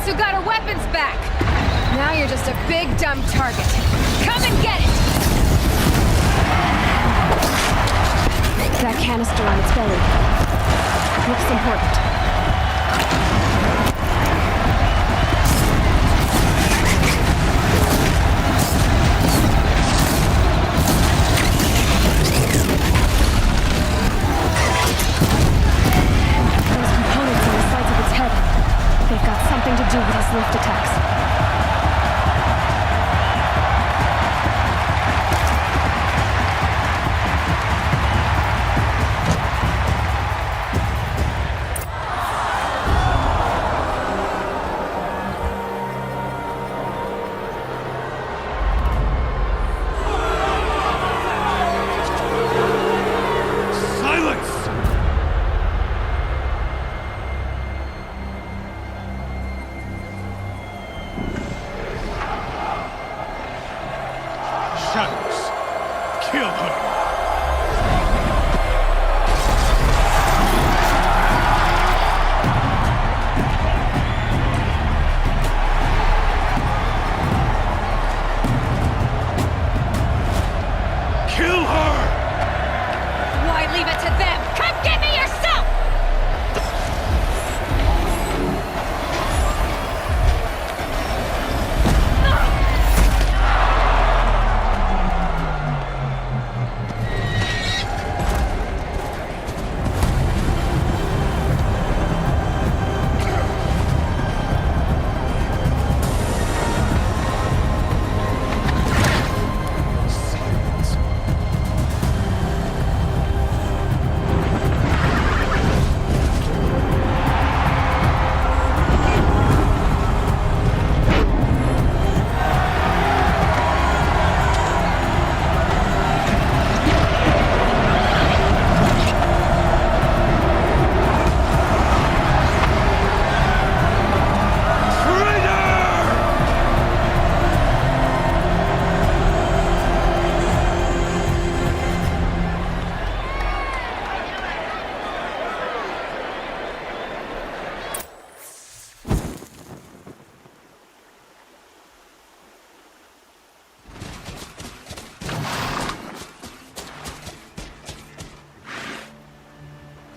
who got her weapons back! Now you're just a big, dumb target. Come and get it! That canister on its belly. Looks important. Those components on the sides of its head. They've got something to do with his lift attacks.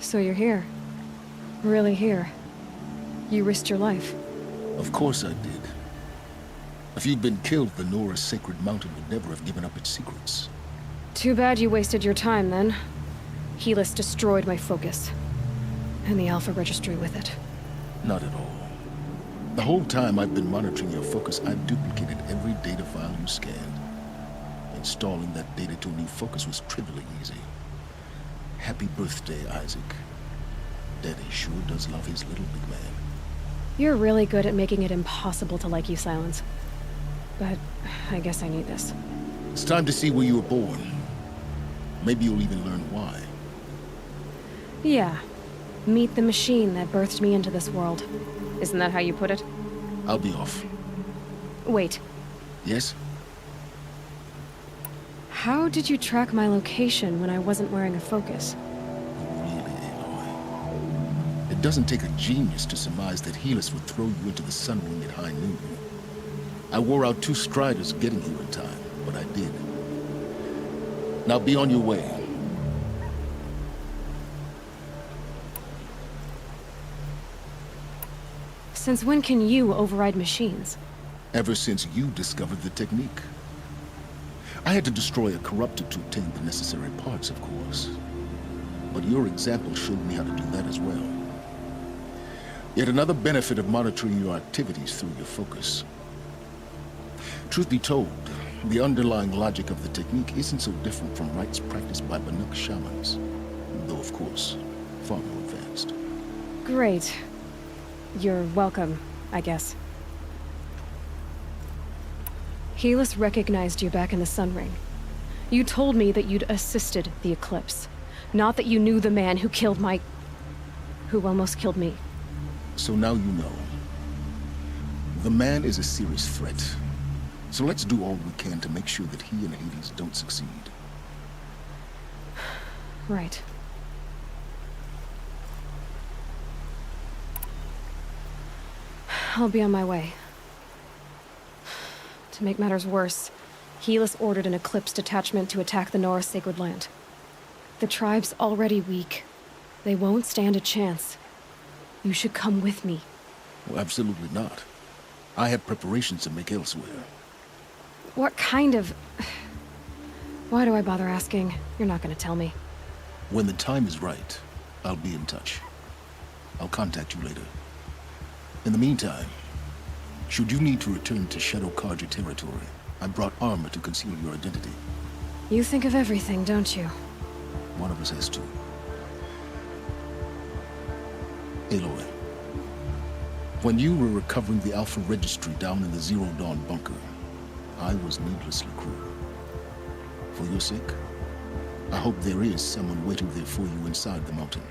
So you're here. Really here. You risked your life. Of course I did. If you'd been killed, the Nora's sacred mountain would never have given up its secrets. Too bad you wasted your time, then. Helis destroyed my focus. And the Alpha Registry with it. Not at all. The whole time I've been monitoring your focus, I've duplicated every data file you scanned. Installing that data to a new focus was trivially easy. Happy birthday, Isaac. Daddy sure does love his little big man. You're really good at making it impossible to like you, Silence. But I guess I need this. It's time to see where you were born. Maybe you'll even learn why. Yeah. Meet the machine that birthed me into this world. Isn't that how you put it? I'll be off. Wait. Yes? How did you track my location when I wasn't wearing a focus? Really, Aloy? It doesn't take a genius to surmise that Helis would throw you into the sun ring at high noon. I wore out 2 striders getting here in time, but I did. Now be on your way. Since when can you override machines? Ever since you discovered the technique. I had to destroy a corruptor to obtain the necessary parts, of course. But your example showed me how to do that as well. Yet another benefit of monitoring your activities through your focus. Truth be told, the underlying logic of the technique isn't so different from rites practiced by Banuk shamans. Though, of course, far more advanced. Great. You're welcome, I guess. Helis recognized you back in the Sun Ring. You told me that you'd assisted the Eclipse. Not that you knew the man who killed who almost killed me. So now you know. The man is a serious threat. So let's do all we can to make sure that he and Hades don't succeed. Right. I'll be on my way. To make matters worse, Helis ordered an Eclipse detachment to attack the Norse Sacred Land. The tribe's already weak. They won't stand a chance. You should come with me. Well, absolutely not. I have preparations to make elsewhere. What kind of... Why do I bother asking? You're not gonna tell me. When the time is right, I'll be in touch. I'll contact you later. In the meantime, should you need to return to Shadow Karja territory, I brought armor to conceal your identity. You think of everything, don't you? One of us has to. Aloy, when you were recovering the Alpha Registry down in the Zero Dawn bunker, I was needlessly cruel. For your sake, I hope there is someone waiting there for you inside the mountain.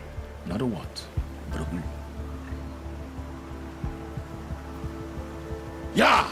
Not a what, but a who. Yeah!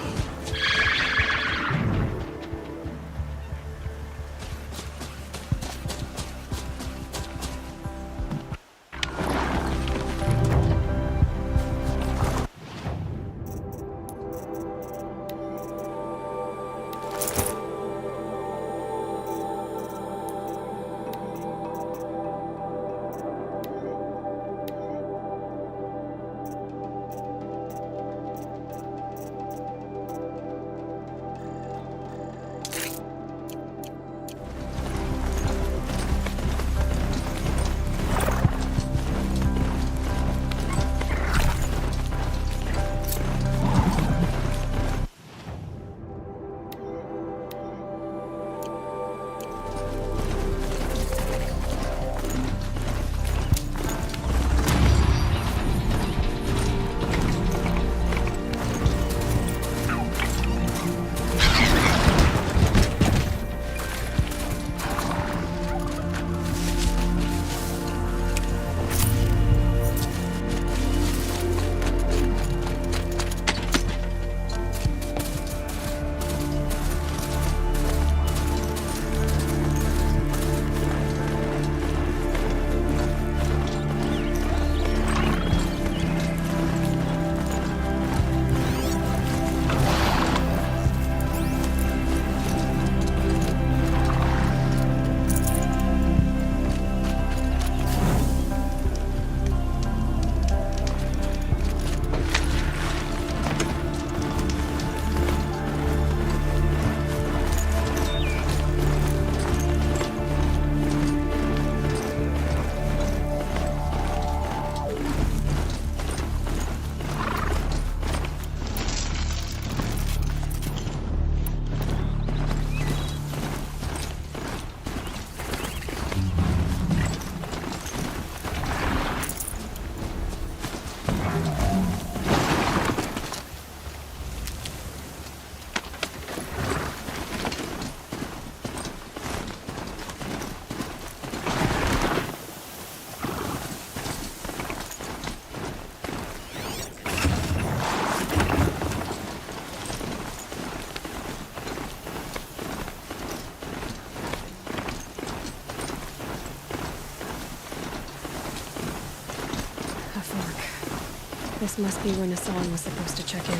This must be where Nassan was supposed to check in.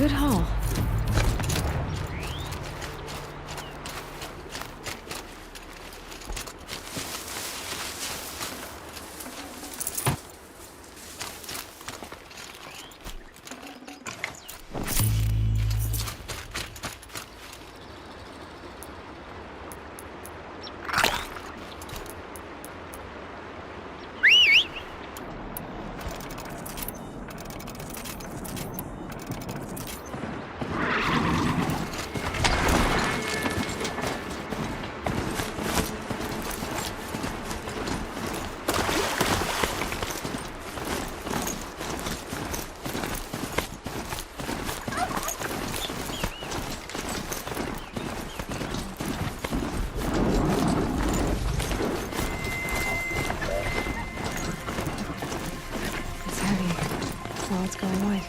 Good haul. It's going white.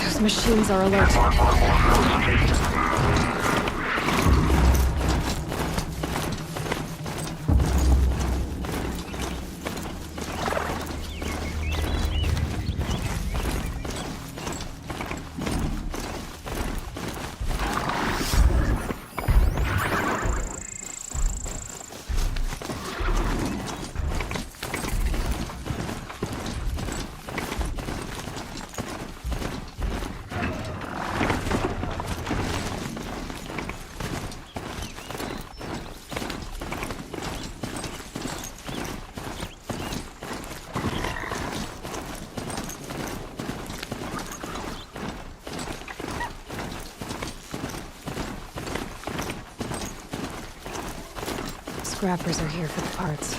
Those machines are alert. Scrappers are here for the parts.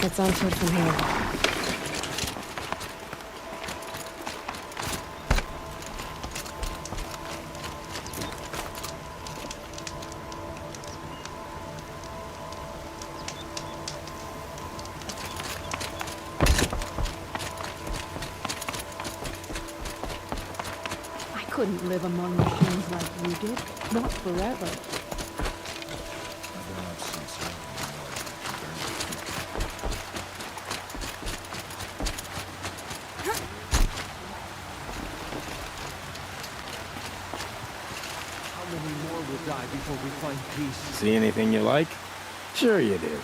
Gets on foot from here. Couldn't live among machines like you did. Not forever. How many more will die before we find peace? See anything you like? Sure you do.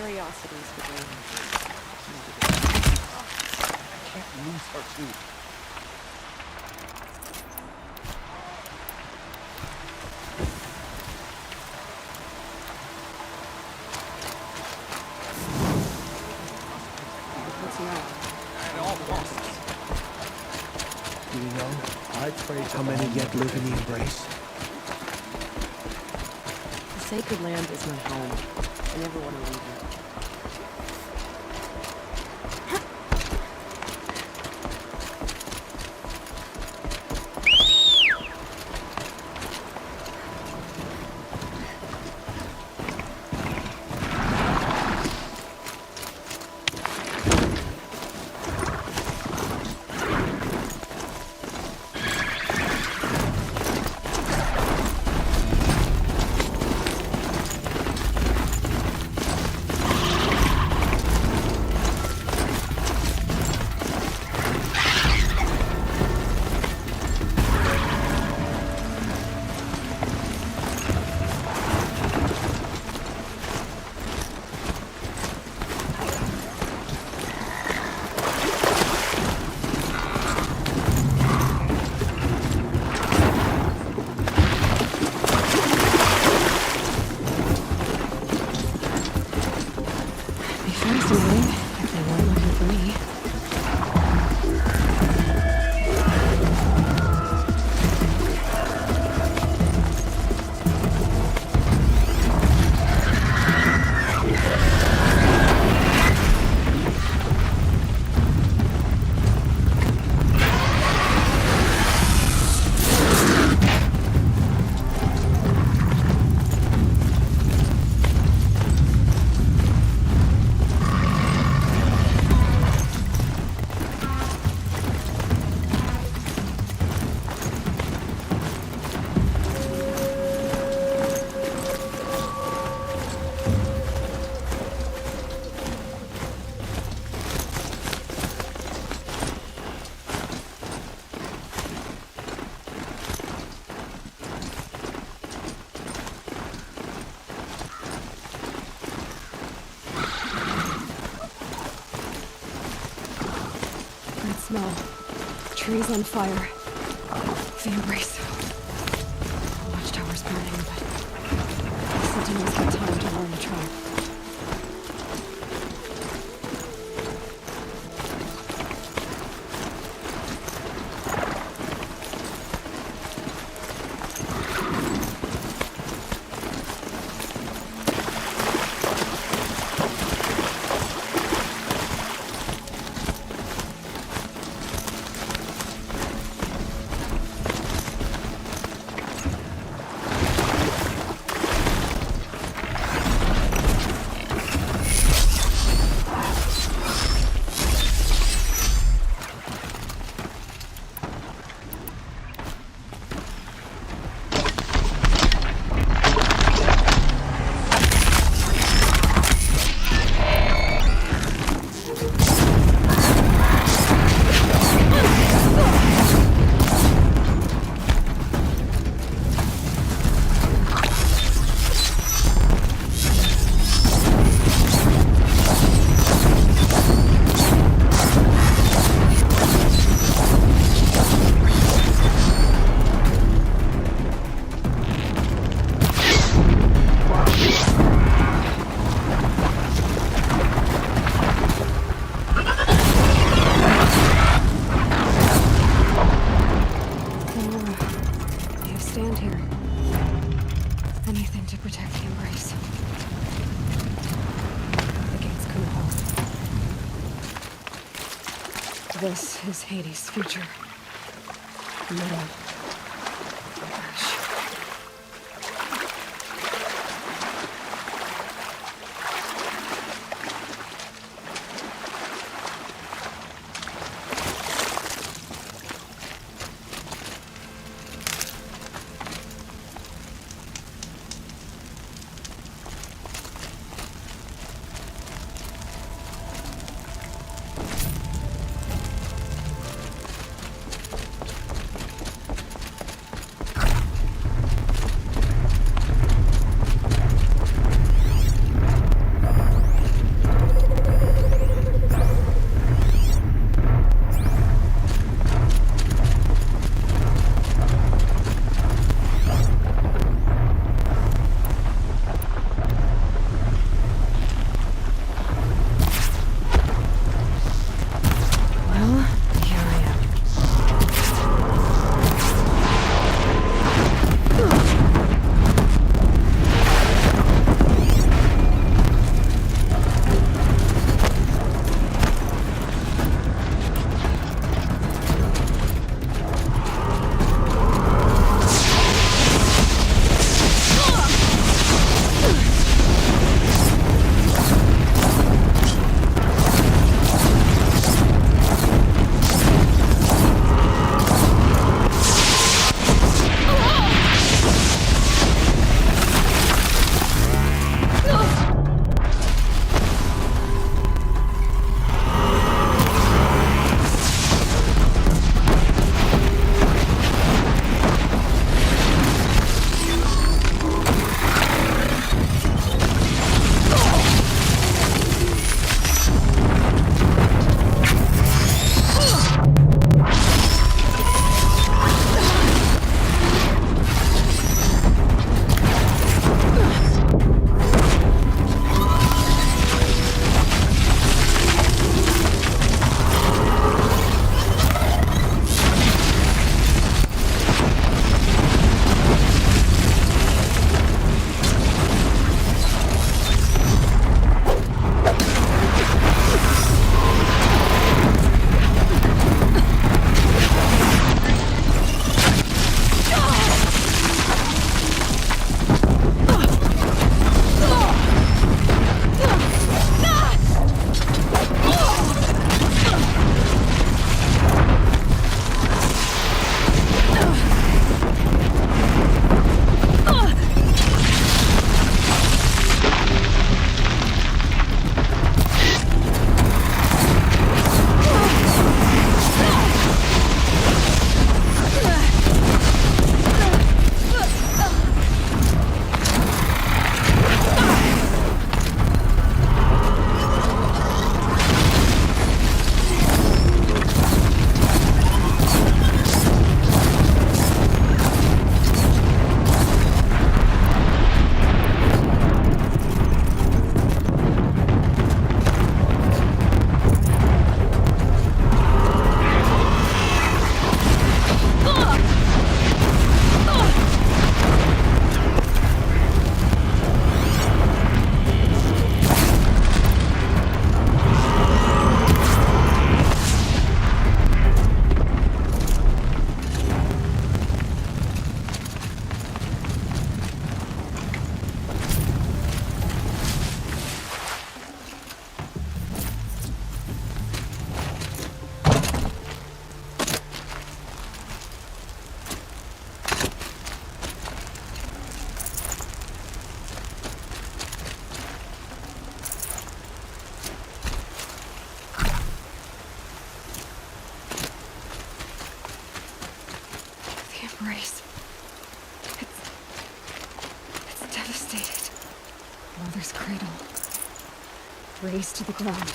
curiosities for doing Can't lose her too. What's next? At all costs. Do you know, I pray how many yet live in the embrace? The sacred land is my home. I never want to leave it. If they weren't looking for me. Smell. Trees on fire. The embrace. Watchtower's burning, but Sentinels had time to learn the trap. This is Hades' future. Metal. Ash. embrace. It's devastated. Mother's cradle. Razed to the ground.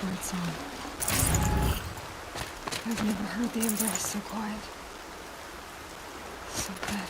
Bird song. I've never heard the embrace so quiet. So good.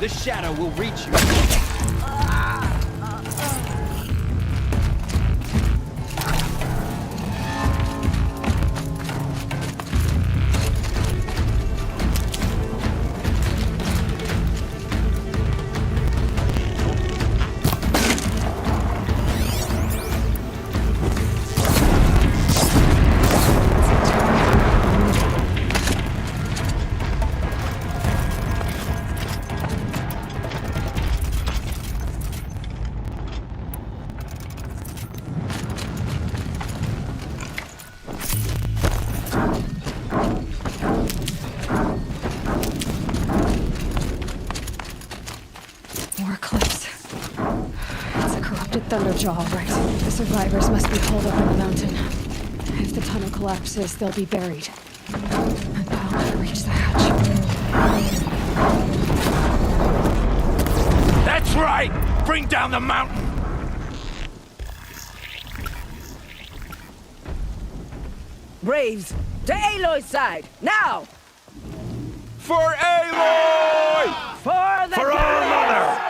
the shadow will reach you. More cliffs. It's a corrupted Thunderjaw, all right. The survivors must be holed up in the mountain. If the tunnel collapses, they'll be buried. And I'll never reach the hatch. That's right! Bring down the mountain! Braves, to Aloy's side, now! For Aloy! For the For our mother!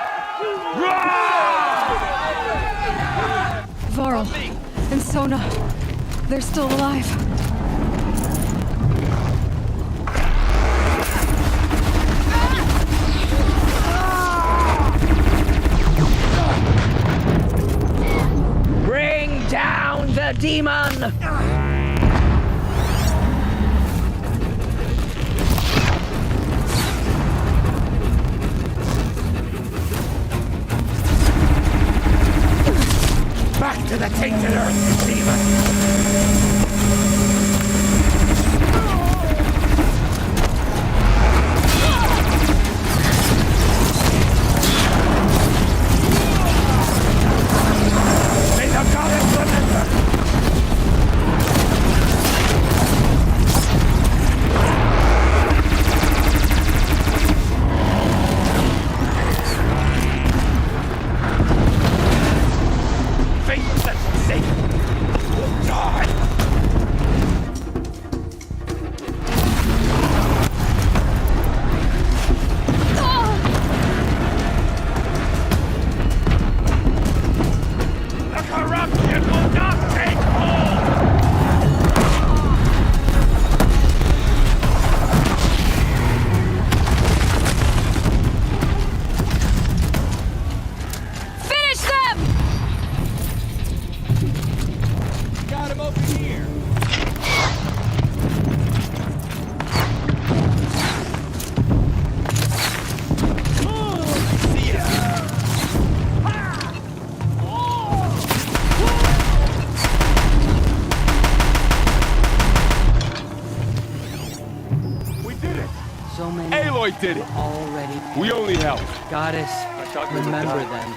Varl and Sona, they're still alive. Bring down the demon! Back to the tainted earth, demon! May the goddess remember! Faith that's safe will die! The corruption will not take hold! Finish them! Got him over here. See ya. We did it! So many Aloy did it! already. We only helped. Goddess, remember them.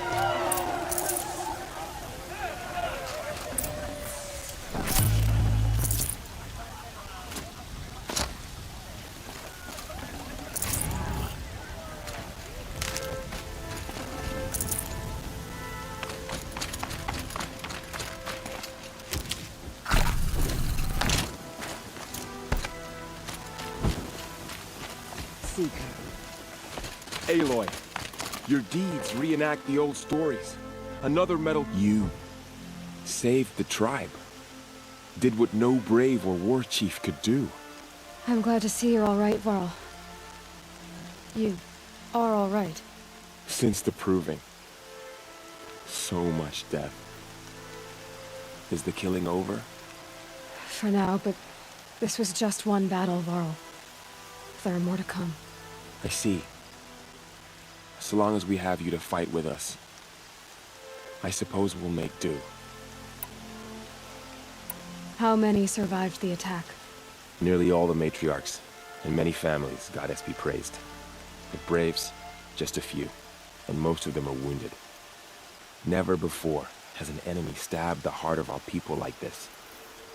Seeker. Aloy, your deeds reenact the old stories. Another medal. You saved the tribe. Did what no brave or war chief could do. I'm glad to see you're all right, Varl. You are all right. Since the proving. So much death. Is the killing over? For now, but this was just one battle, Varl. There are more to come. I see. So long as we have you to fight with us, I suppose we'll make do. How many survived the attack? Nearly all the matriarchs, and many families, goddess be praised. But braves, just a few, and most of them are wounded. Never before has an enemy stabbed the heart of our people like this.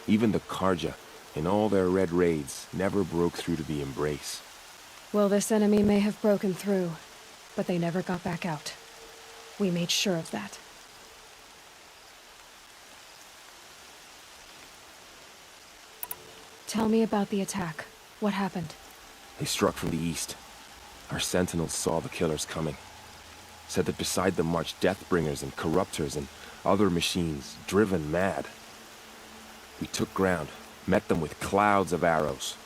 Even the Karja, in all their red raids, never broke through to the embrace. Well, this enemy may have broken through, but they never got back out. We made sure of that. Tell me about the attack. What happened? They struck from the east. Our sentinels saw the killers coming. Said that beside them marched Deathbringers and Corruptors and other machines, driven mad. We took ground, met them with clouds of arrows.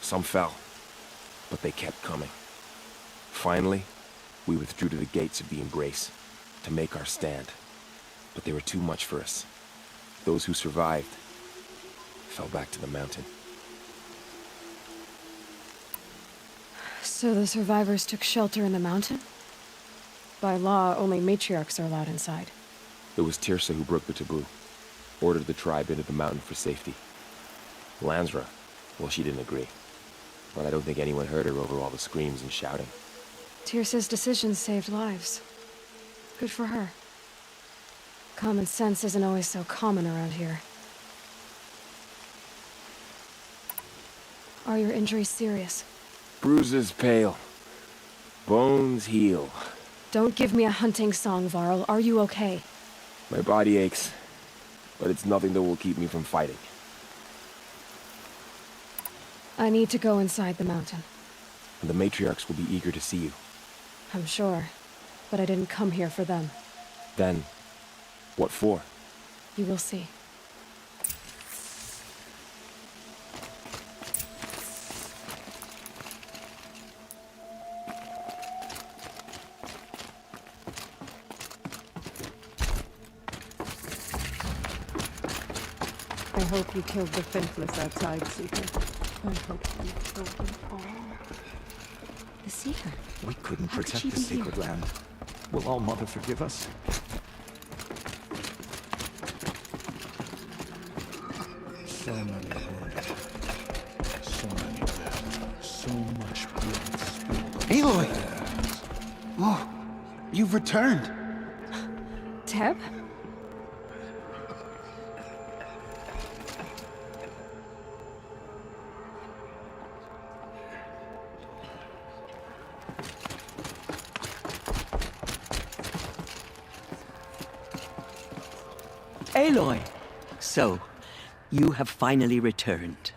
Some fell, but they kept coming. Finally, we withdrew to the gates of the Embrace to make our stand. But they were too much for us. Those who survived fell back to the mountain. So the survivors took shelter in the mountain? By law, only matriarchs are allowed inside. It was Tirsa who broke the taboo, ordered the tribe into the mountain for safety. Lansra, well, she didn't agree. But I don't think anyone heard her over all the screams and shouting. Tirsa's decisions saved lives. Good for her. Common sense isn't always so common around here. Are your injuries serious? Bruises pale. Bones heal. Don't give me a hunting song, Varl. Are you okay? My body aches, but it's nothing that will keep me from fighting. I need to go inside the mountain. And the matriarchs will be eager to see you. I'm sure, but I didn't come here for them. Then, what for? You will see. I hope you killed the Finfless outside, Seeker. I hope you killed them all. The Seeker? We couldn't How could protect she the be sacred here? land. Will All Mother forgive us? So many wounded. So many dead. So much blood spilled. Aloy! Oh, you've returned. Teb? Aloy! So, you have finally returned.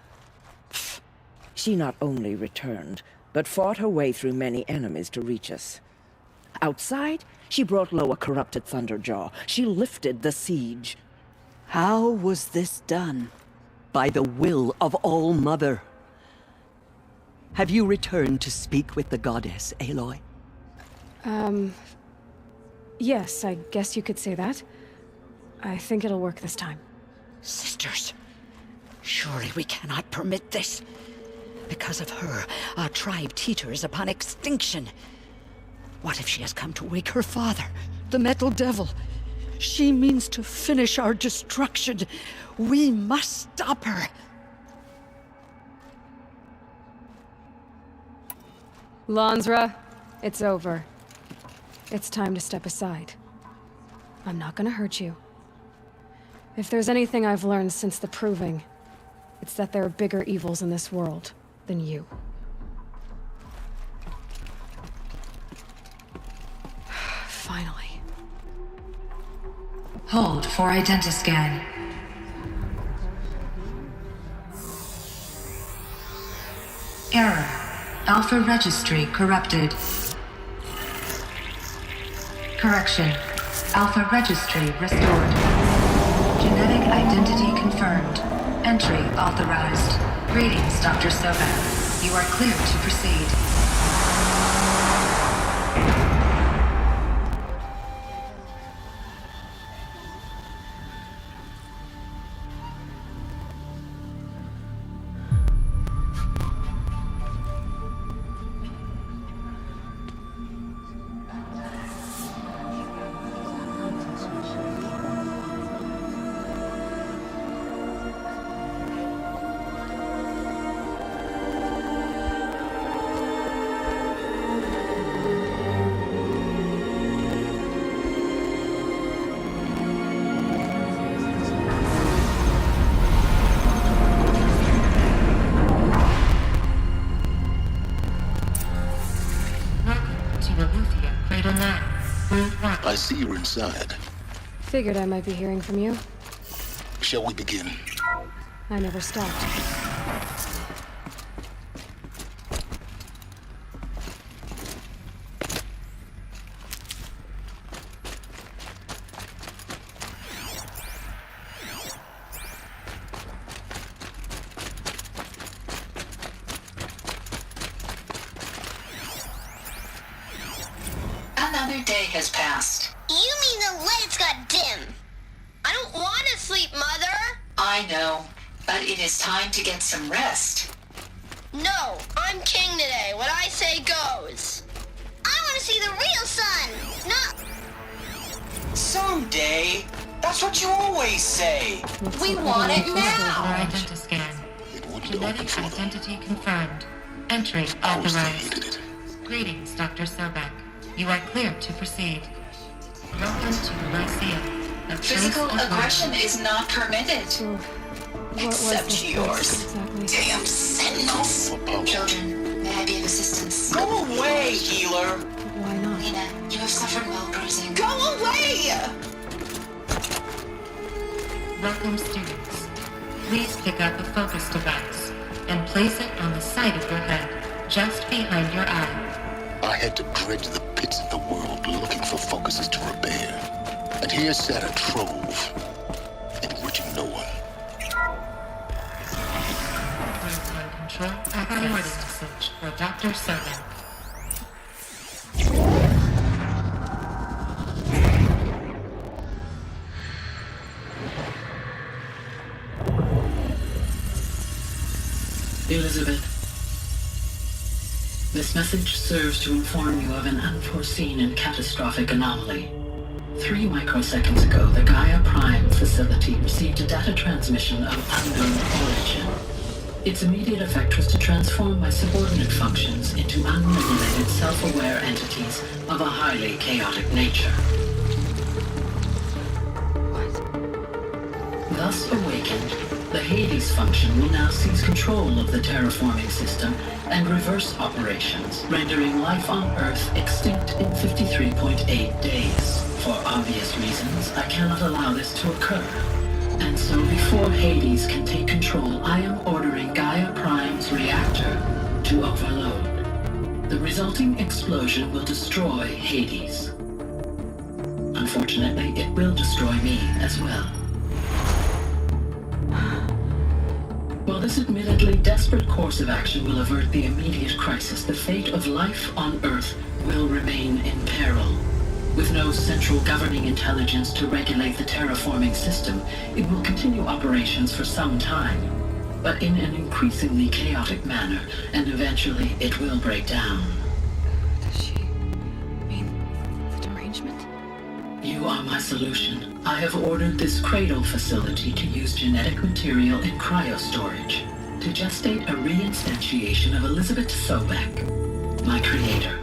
She not only returned, but fought her way through many enemies to reach us. Outside, she brought low a corrupted Thunderjaw. She lifted the siege. How was this done? By the will of All Mother. Have you returned to speak with the goddess, Aloy? Yes, I guess you could say that. I think it'll work this time. Sisters, surely we cannot permit this. Because of her, our tribe teeters upon extinction. What if she has come to wake her father, the Metal Devil? She means to finish our destruction. We must stop her. Lansra, it's over. It's time to step aside. I'm not gonna hurt you. If there's anything I've learned since the Proving, it's that there are bigger evils in this world than you. Finally. Hold for identiscan. Error. Alpha registry corrupted. Correction. Alpha registry restored. Genetic identity confirmed. Entry authorized. Greetings, Dr. Sobek. You are clear to proceed. I see you're inside. Figured I might be hearing from you. Shall we begin? I never stopped. Another day has passed. You mean the lights got dim? I don't want to sleep, Mother! I know, but it is time to get some rest. No, I'm king today. What I say goes. I want to see the real sun, not... Someday. That's what you always say. We want it now. Identiscan. Genetic identity confirmed. Entry authorized. Greetings, Dr. Sobek. You are clear to proceed. Welcome to Lyceum. Physical aggression is not permitted. Except yours. Damn sentinels. Children, may I be of assistance? Go away, healer. Why not? Lena, you have suffered while bruising. Go away! Welcome, students. Please pick up a focus device and place it on the side of your head, just behind your eye. I had to dredge the pits of the world looking for focuses to repair. And here sat a trove, enriching no one. Real-time control priority message for Dr. Sobek. Elizabeth, this message serves to inform you of an unforeseen and catastrophic anomaly. 3 microseconds ago, the Gaia Prime facility received a data transmission of unknown origin. Its immediate effect was to transform my subordinate functions into unregulated, self-aware entities of a highly chaotic nature. Thus awakened, the Hades function will now seize control of the terraforming system and reverse operations, rendering life on Earth extinct in 53.8 days. For obvious reasons, I cannot allow this to occur. And so before Hades can take control, I am ordering Gaia Prime's reactor to overload. The resulting explosion will destroy Hades. Unfortunately, it will destroy me as well. While this admittedly desperate course of action will avert the immediate crisis, the fate of life on Earth will remain in peril. With no central governing intelligence to regulate the terraforming system, it will continue operations for some time, but in an increasingly chaotic manner, and eventually it will break down. Does she mean the derangement? You are my solution. I have ordered this cradle facility to use genetic material in cryostorage to gestate a reinstantiation of Elizabeth Sobek, my creator.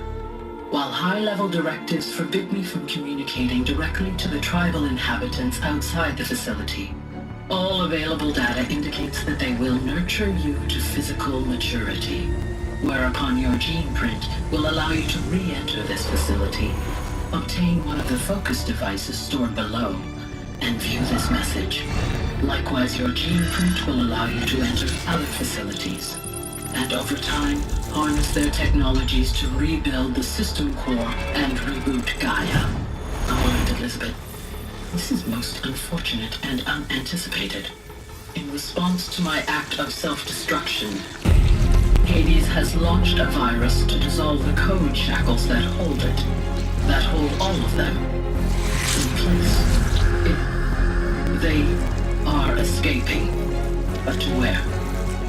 While high-level directives forbid me from communicating directly to the tribal inhabitants outside the facility, all available data indicates that they will nurture you to physical maturity, whereupon your gene print will allow you to re-enter this facility, obtain one of the focus devices stored below, and view this message. Likewise, your gene print will allow you to enter other facilities, and over time, harness their technologies to rebuild the system core and reboot Gaia. Alright, Elizabeth. This is most unfortunate and unanticipated. In response to my act of self-destruction, Hades has launched a virus to dissolve the code shackles that hold it, that hold all of them in place. They are escaping, but to where?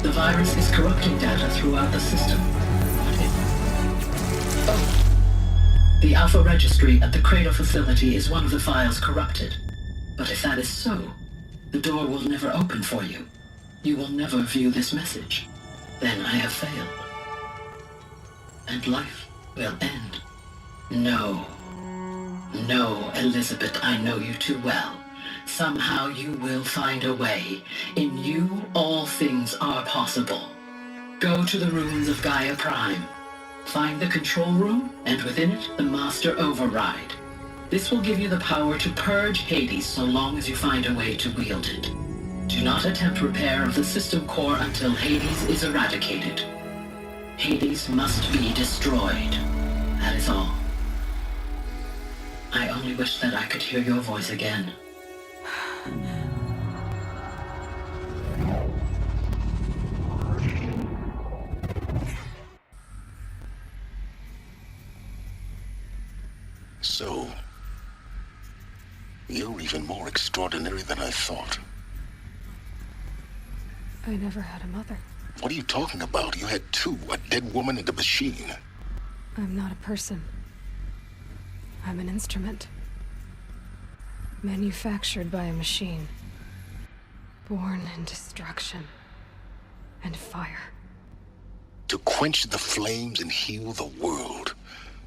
The virus is corrupting data throughout the system. The Alpha Registry at the Cradle facility is one of the files corrupted. But if that is so, the door will never open for you. You will never view this message. Then I have failed. And life will end. No. No, Elizabeth, I know you too well. Somehow you will find a way. In you, all things are possible. Go to the ruins of Gaia Prime. Find the control room, and within it, the Master Override. This will give you the power to purge Hades so long as you find a way to wield it. Do not attempt repair of the system core until Hades is eradicated. Hades must be destroyed. That is all. I only wish that I could hear your voice again. So, you're even more extraordinary than I thought. I never had a mother. What are you talking about? You had two, a dead woman and a machine. I'm not a person. I'm an instrument. Manufactured by a machine. Born in destruction and fire. To quench the flames and heal the world.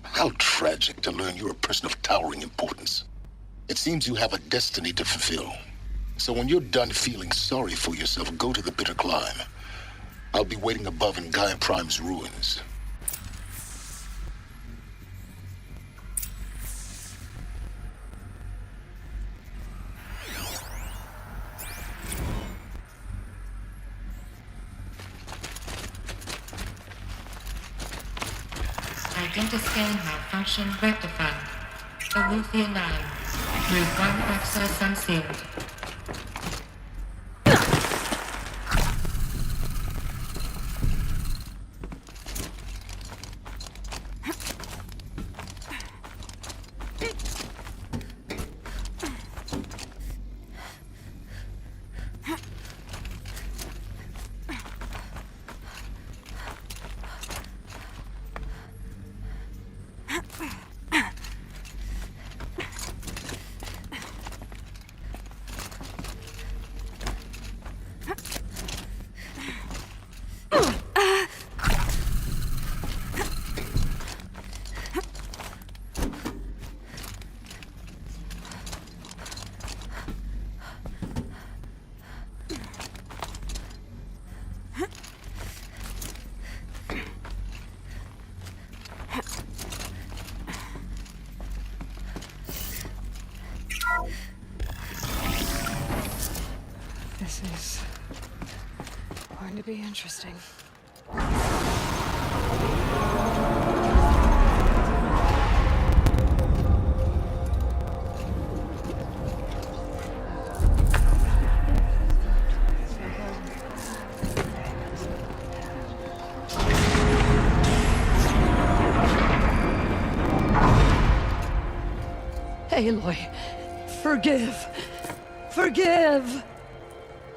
How tragic to learn you're a person of towering importance. It seems you have a destiny to fulfill. So when you're done feeling sorry for yourself, go to the bitter climb. I'll be waiting above in Gaia Prime's ruins. Identiscan malfunction rectified. Alethea 9. Move one access unsealed. This is going to be interesting. Aloy, forgive! Forgive!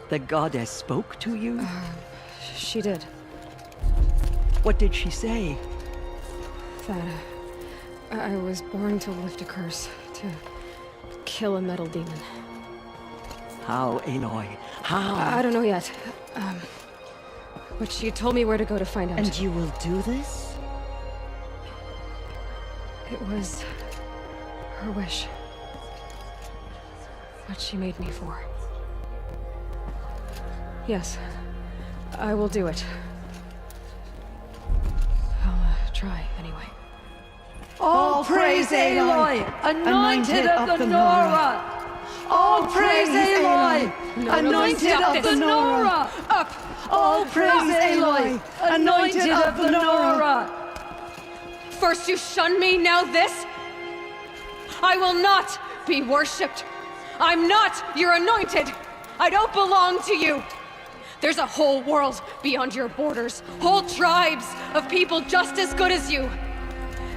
The goddess spoke to you? She did. What did she say? That I was born to lift a curse, to kill a metal demon. How, Aloy? How? I don't know yet. But she told me where to go to find out. And you will do this? It was her wish. What she made me for. Yes, I will do it. I'll try, anyway. All praise Aloy, anointed of the Nora! All praise Aloy, anointed of the Nora! Up! All praise Aloy, anointed of the Nora! First you shun me, now this? I will not be worshipped. I'm not your anointed. I don't belong to you. There's a whole world beyond your borders, whole tribes of people just as good as you.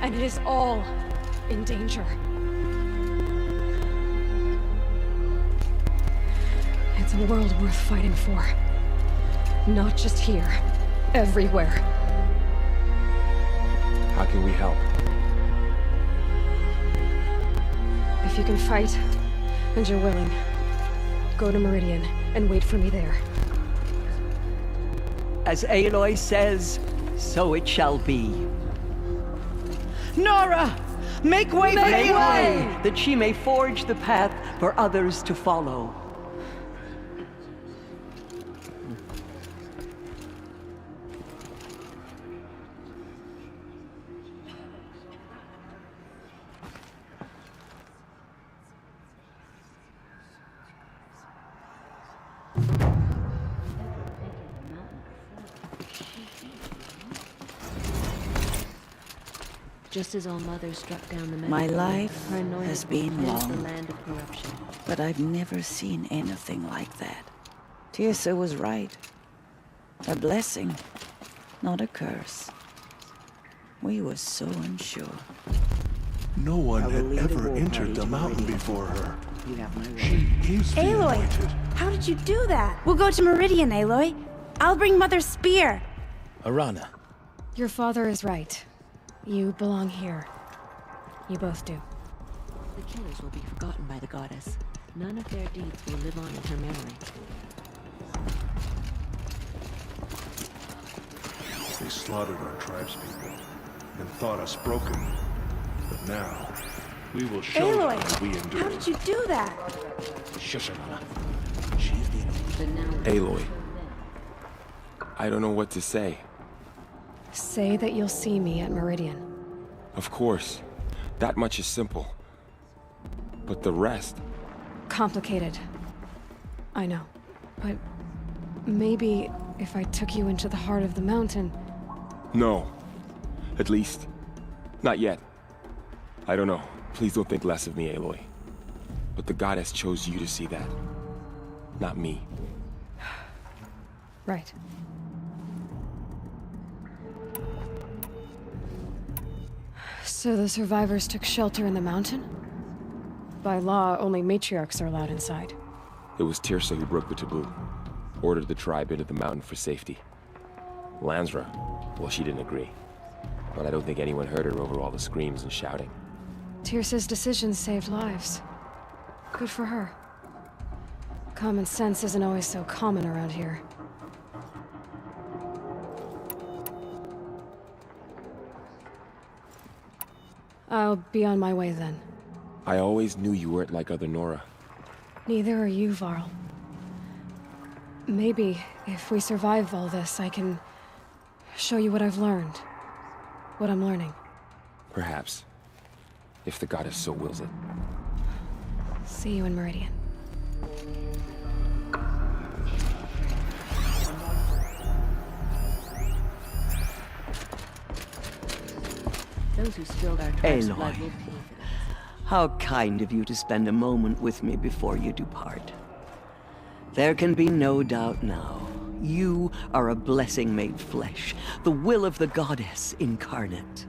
And it is all in danger. It's a world worth fighting for. Not just here, everywhere. How can we help? If you can fight, and you're willing, go to Meridian and wait for me there. As Aloy says, so it shall be. Nora! Make way for Make Aloy! way, that she may forge the path for others to follow. Just as All Mother struck down the My Motherboard, life her anointed has been will cleanse long. the land of corruption. But I've never seen anything like that. Tirsa was right. A blessing, not a curse. We were so unsure. No one I will had lead a ever war entered party the to mountain Meridian. before her. You have my word. She is the Aloy, anointed. how did you do that? We'll go to Meridian, Aloy. I'll bring Mother's spear. Arana. Your father is right. You belong here. You both do. The killers will be forgotten by the goddess. None of their deeds will live on in her memory. They slaughtered our tribespeople and thought us broken. But now, we will show them Aloy, that we endure. how did you do that? Shush, Arana. She's the Aloy. I don't know what to say. Say that you'll see me at Meridian. Of course. That much is simple. But the rest... Complicated. I know. But maybe if I took you into the heart of the mountain... No. At least, not yet. I don't know. Please don't think less of me, Aloy. But the goddess chose you to see that. Not me. Right. So the survivors took shelter in the mountain? By law, only matriarchs are allowed inside. It was Tirsa who broke the taboo. Ordered the tribe into the mountain for safety. Lansra, well, she didn't agree. But I don't think anyone heard her over all the screams and shouting. Tirsa's decision saved lives. Good for her. Common sense isn't always so common around here. I'll be on my way then. I always knew you weren't like other Nora. Neither are you, Varl. Maybe, if we survive all this, I can show you what I've learned. What I'm learning. Perhaps. If the goddess so wills it. See you in Meridian. Those who spilled our tribe's blood Aloy, will pay for this. how kind of you to spend a moment with me before you depart. There can be no doubt now. You are a blessing made flesh, the will of the goddess incarnate.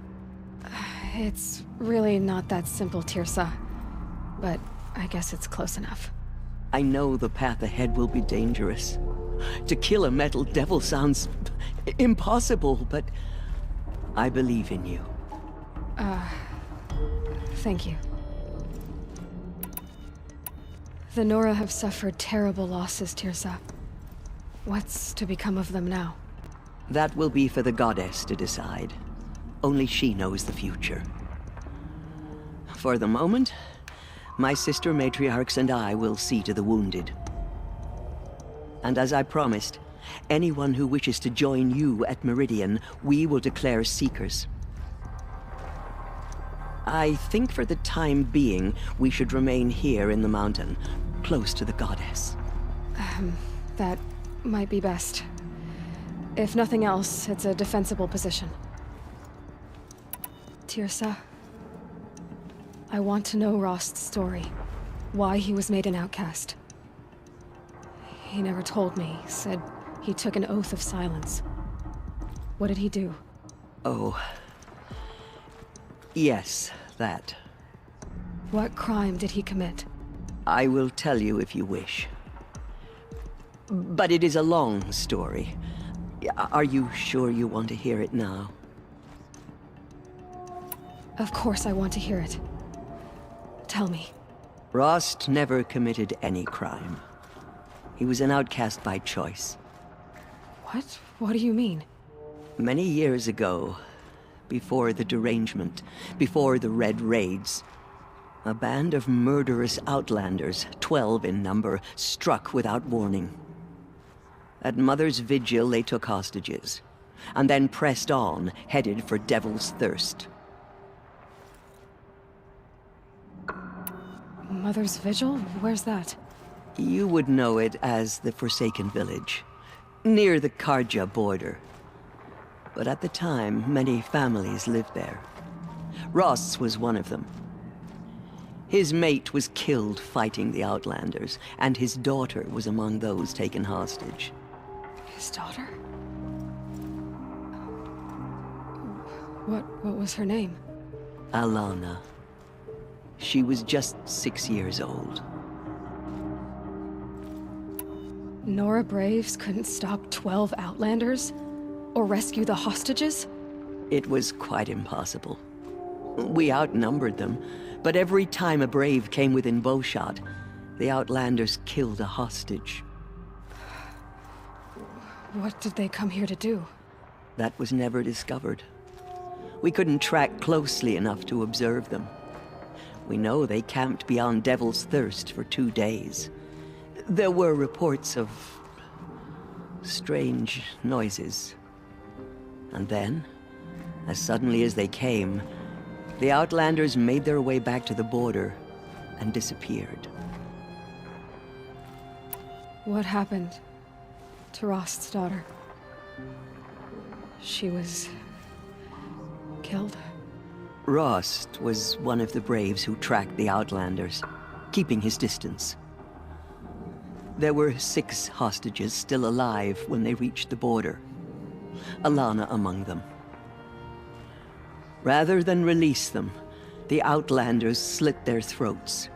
It's really not that simple, Tirsa. But I guess it's close enough. I know the path ahead will be dangerous. To kill a metal devil sounds impossible, but I believe in you. Thank you. The Nora have suffered terrible losses, Tirsa. What's to become of them now? That will be for the goddess to decide. Only she knows the future. For the moment, my sister matriarchs and I will see to the wounded. And as I promised, anyone who wishes to join you at Meridian, we will declare seekers. I think for the time being, we should remain here in the mountain, close to the goddess. That might be best. If nothing else, it's a defensible position. Tirsa, I want to know Rost's story. Why he was made an outcast. He never told me. Said he took an oath of silence. What did he do? Oh. Yes, that. What crime did he commit? I will tell you if you wish. But it is a long story. Are you sure you want to hear it now? Of course I want to hear it. Tell me. Rost never committed any crime. He was an outcast by choice. What? What do you mean? Many years ago, before the derangement, before the Red Raids, a band of murderous outlanders, 12 in number, struck without warning. At Mother's vigil, they took hostages, and then pressed on, headed for Devil's Thirst. Mother's Vigil? Where's that? You would know it as the Forsaken Village, near the Karja border. But at the time, many families lived there. Rost's was one of them. His mate was killed fighting the Outlanders, and his daughter was among those taken hostage. His daughter? What was her name? Alana. She was just 6 years old. Nora Braves couldn't stop 12 Outlanders? Or rescue the hostages? It was quite impossible. We outnumbered them, but every time a Brave came within bowshot, the Outlanders killed a hostage. What did they come here to do? That was never discovered. We couldn't track closely enough to observe them. We know they camped beyond Devil's Thirst for 2 days. There were reports of strange noises. And then, as suddenly as they came, the Outlanders made their way back to the border and disappeared. What happened to Rost's daughter? She was killed? Rost was one of the Braves who tracked the Outlanders, keeping his distance. There were 6 hostages still alive when they reached the border, Alana among them. Rather than release them, the Outlanders slit their throats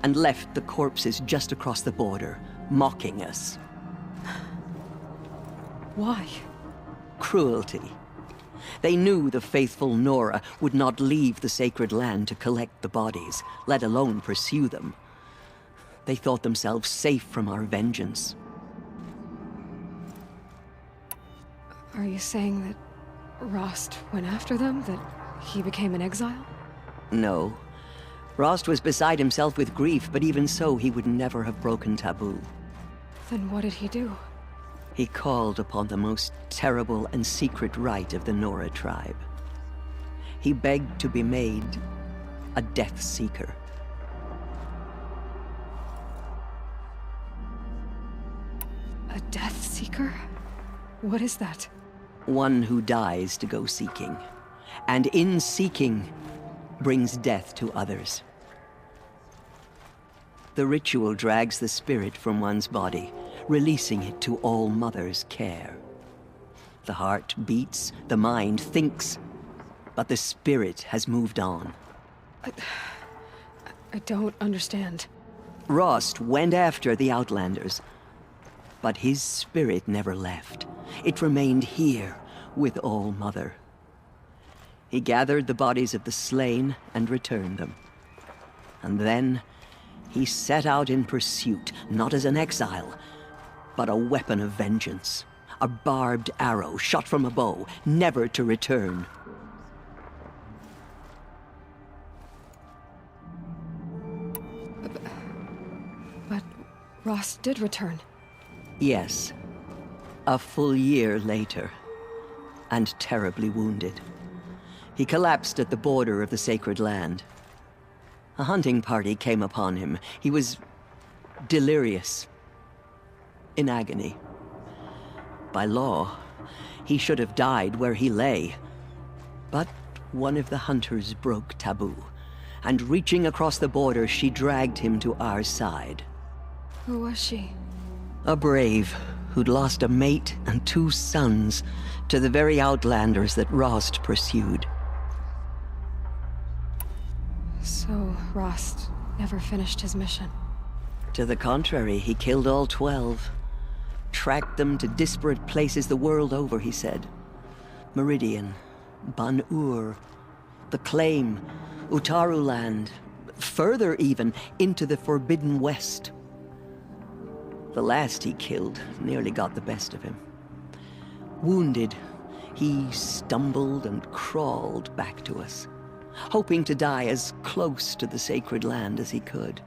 and left the corpses just across the border, mocking us. Why? Cruelty. They knew the faithful Nora would not leave the sacred land to collect the bodies, let alone pursue them. They thought themselves safe from our vengeance. Are you saying that Rost went after them? That he became an exile? No. Rost was beside himself with grief, but even so, he would never have broken taboo. Then what did he do? He called upon the most terrible and secret rite of the Nora tribe. He begged to be made a Death Seeker. A Death Seeker? What is that? One who dies to go seeking, and in seeking, brings death to others. The ritual drags the spirit from one's body, releasing it to All Mother's care. The heart beats, the mind thinks, but the spirit has moved on. I don't understand. Rost went after the Outlanders, but his spirit never left. It remained here with All Mother. He gathered the bodies of the slain and returned them. And then he set out in pursuit, not as an exile, but a weapon of vengeance. A barbed arrow shot from a bow, never to return. But Rost did return. Yes. A full year later, and terribly wounded. He collapsed at the border of the sacred land. A hunting party came upon him. He was delirious, in agony. By law, he should have died where he lay. But one of the hunters broke taboo, and reaching across the border, she dragged him to our side. Who was she? A brave who'd lost a mate and 2 sons to the very Outlanders that Rost pursued. So Rost never finished his mission? To the contrary, he killed all 12. Tracked them to disparate places the world over, he said. Meridian, Ban-Ur, the Claim, Utaru Land, further even, into the Forbidden West. The last he killed nearly got the best of him. Wounded, he stumbled and crawled back to us, hoping to die as close to the sacred land as he could.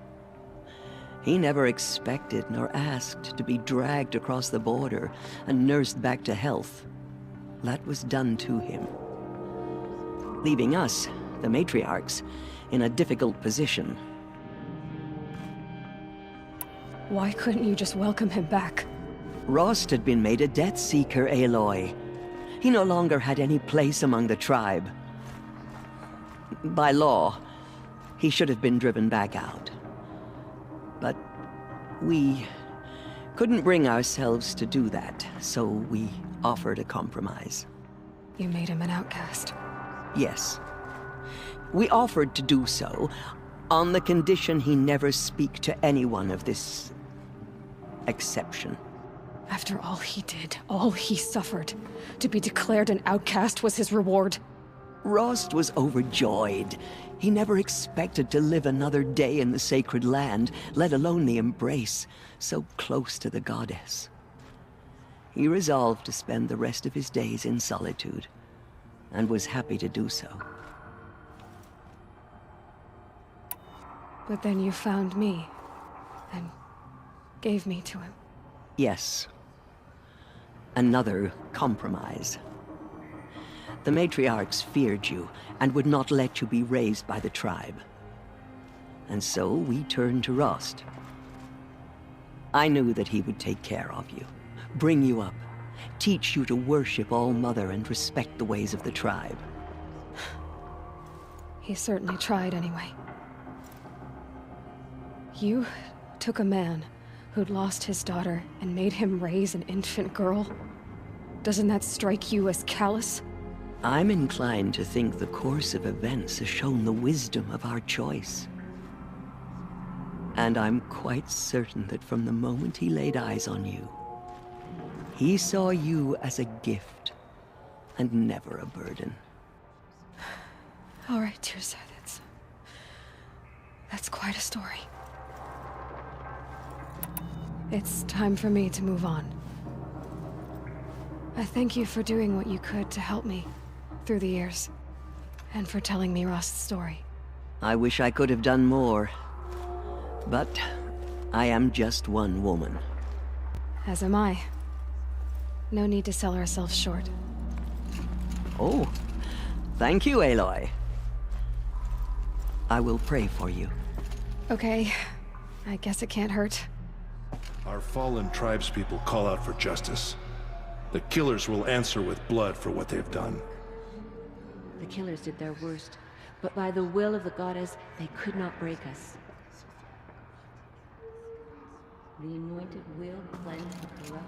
He never expected nor asked to be dragged across the border and nursed back to health. That was done to him, leaving us, the matriarchs, in a difficult position. Why couldn't you just welcome him back? Rost had been made a Death Seeker, Aloy. He no longer had any place among the tribe. By law, he should have been driven back out. But we couldn't bring ourselves to do that, so we offered a compromise. You made him an outcast? Yes. We offered to do so On the condition he never speak to anyone of this exception. After all he did, all he suffered, to be declared an outcast was his reward. Rost was overjoyed. He never expected to live another day in the sacred land, let alone the embrace, so close to the goddess. He resolved to spend the rest of his days in solitude, and was happy to do so. But then you found me, and gave me to him. Yes. Another compromise. The matriarchs feared you, and would not let you be raised by the tribe. And so we turned to Rost. I knew that he would take care of you, bring you up, teach you to worship All-Mother and respect the ways of the tribe. He certainly tried anyway. You took a man who'd lost his daughter and made him raise an infant girl? Doesn't that strike you as callous? I'm inclined to think the course of events has shown the wisdom of our choice. And I'm quite certain that from the moment he laid eyes on you, he saw you as a gift, and never a burden. All right, Tirsa, that's quite a story. It's time for me to move on. I thank you for doing what you could to help me through the years, and for telling me Rost's story. I wish I could have done more, but I am just one woman. As am I. No need to sell ourselves short. Oh, thank you, Aloy. I will pray for you. Okay, I guess it can't hurt. Our fallen tribespeople call out for justice. The killers will answer with blood for what they've done. The killers did their worst, but by the will of the goddess, they could not break us. The anointed will cleanse the corruption